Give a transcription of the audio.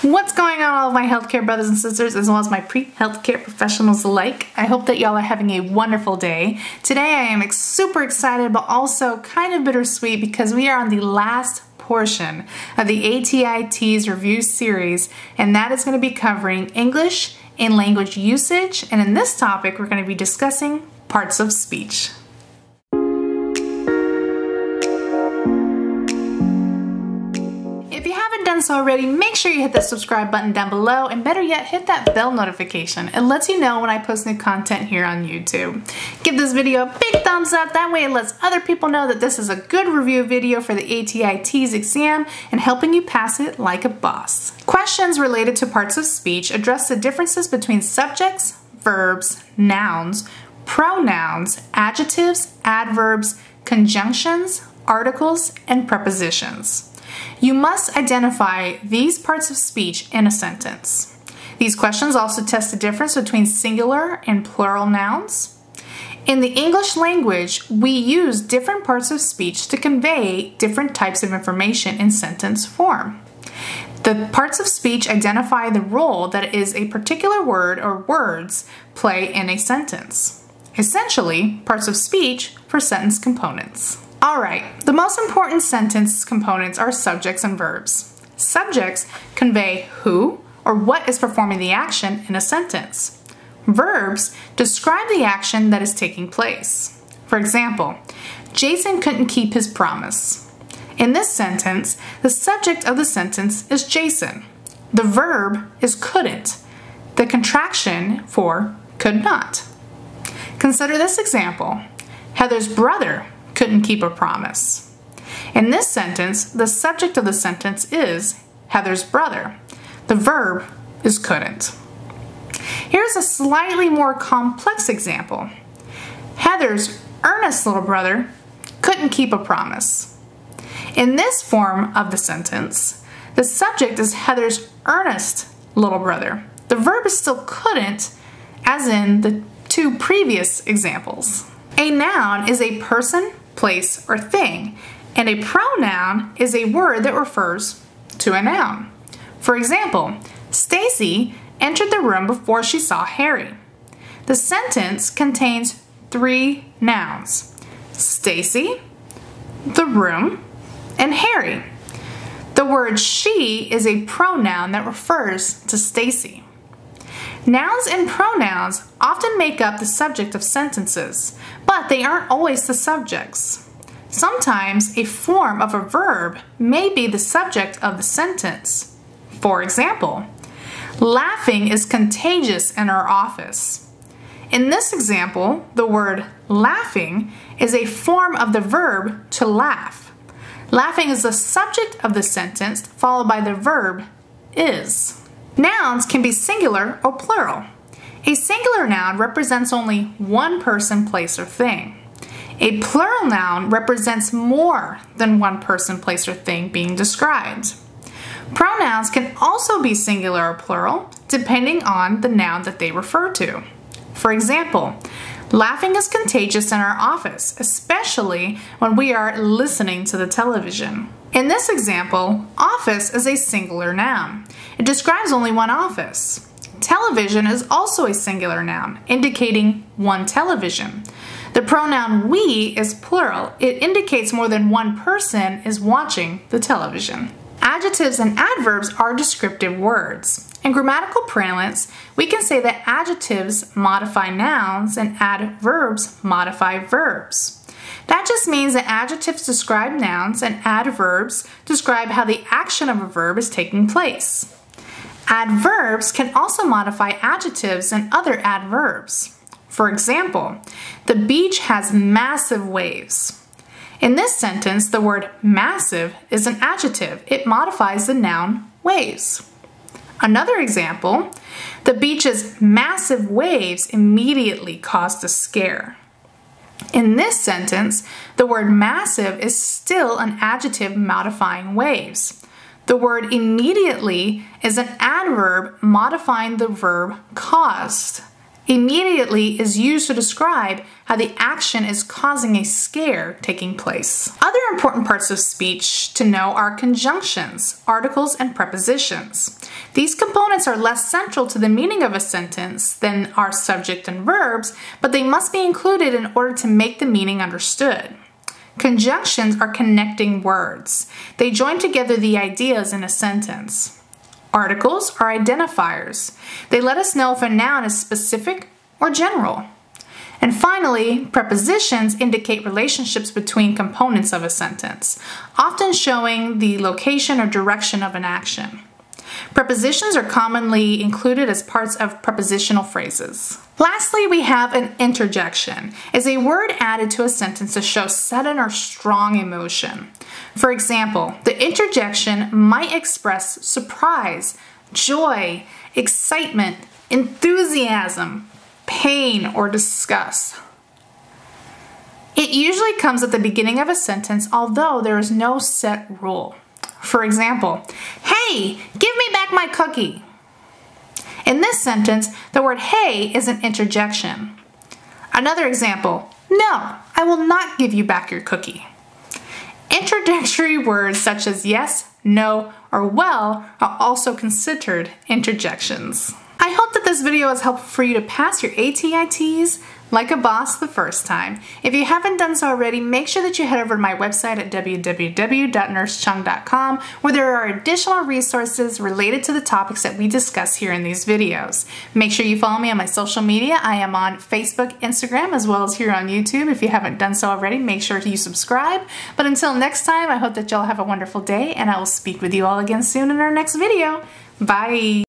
What's going on, all of my healthcare brothers and sisters, as well as my pre-healthcare professionals alike? I hope that y'all are having a wonderful day. Today I am super excited, but also kind of bittersweet because we are on the last portion of the ATI TEAS review series, and that is going to be covering English and language usage. And in this topic, we're going to be discussing parts of speech. If you haven't done so already, make sure you hit that subscribe button down below, and better yet, hit that bell notification. It lets you know when I post new content here on YouTube. Give this video a big thumbs up, that way it lets other people know that this is a good review video for the ATI TEAS exam and helping you pass it like a boss. Questions related to parts of speech address the differences between subjects, verbs, nouns, pronouns, adjectives, adverbs, conjunctions, articles, and prepositions. You must identify these parts of speech in a sentence. These questions also test the difference between singular and plural nouns. In the English language, we use different parts of speech to convey different types of information in sentence form. The parts of speech identify the role that is a particular word or words play in a sentence. Essentially, parts of speech for sentence components. Alright, the most important sentence components are subjects and verbs. Subjects convey who or what is performing the action in a sentence. Verbs describe the action that is taking place. For example, Jason couldn't keep his promise. In this sentence, the subject of the sentence is Jason. The verb is couldn't, the contraction for could not. Consider this example. Heather's brother couldn't keep a promise. In this sentence, the subject of the sentence is Heather's brother. The verb is couldn't. Here's a slightly more complex example. Heather's earnest little brother couldn't keep a promise. In this form of the sentence, the subject is Heather's earnest little brother. The verb is still couldn't, as in the two previous examples. A noun is a person, place, or thing, and a pronoun is a word that refers to a noun. For example, Stacy entered the room before she saw Harry. The sentence contains three nouns: Stacy, the room, and Harry. The word she is a pronoun that refers to Stacy. Nouns and pronouns often make up the subject of sentences, but they aren't always the subjects. Sometimes a form of a verb may be the subject of the sentence. For example, laughing is contagious in our office. In this example, the word laughing is a form of the verb to laugh. Laughing is the subject of the sentence followed by the verb is. Nouns can be singular or plural. A singular noun represents only one person, place, or thing. A plural noun represents more than one person, place, or thing being described. Pronouns can also be singular or plural, depending on the noun that they refer to. For example, laughing is contagious in our office, especially when we are listening to the television. In this example, office is a singular noun. It describes only one office. Television is also a singular noun, indicating one television. The pronoun we is plural. It indicates more than one person is watching the television. Adjectives and adverbs are descriptive words. In grammatical parlance, we can say that adjectives modify nouns and adverbs modify verbs. That just means that adjectives describe nouns and adverbs describe how the action of a verb is taking place. Adverbs can also modify adjectives and other adverbs. For example, the beach has massive waves. In this sentence, the word massive is an adjective. It modifies the noun waves. Another example, the beach's massive waves immediately caused a scare. In this sentence, the word massive is still an adjective modifying waves. The word immediately is an adverb modifying the verb caused. Immediately is used to describe how the action is causing a scare taking place. Other important parts of speech to know are conjunctions, articles, and prepositions. These components are less central to the meaning of a sentence than are subject and verbs, but they must be included in order to make the meaning understood. Conjunctions are connecting words. They join together the ideas in a sentence. Articles are identifiers. They let us know if a noun is specific or general. And finally, prepositions indicate relationships between components of a sentence, often showing the location or direction of an action. Prepositions are commonly included as parts of prepositional phrases. Lastly, we have an interjection. It's a word added to a sentence to show sudden or strong emotion. For example, the interjection might express surprise, joy, excitement, enthusiasm, pain, or disgust. It usually comes at the beginning of a sentence, although there is no set rule. For example, "Hey, give me back my cookie." In this sentence, the word "hey" is an interjection. Another example, "No, I will not give you back your cookie." Introductory words such as yes, no, or well are also considered interjections. I hope that this video has helped for you to pass your ATITs like a boss the first time. If you haven't done so already, make sure that you head over to my website at www.nursecheung.com, where there are additional resources related to the topics that we discuss here in these videos. Make sure you follow me on my social media. I am on Facebook, Instagram, as well as here on YouTube. If you haven't done so already, make sure you subscribe. But until next time, I hope that y'all have a wonderful day, and I will speak with you all again soon in our next video. Bye!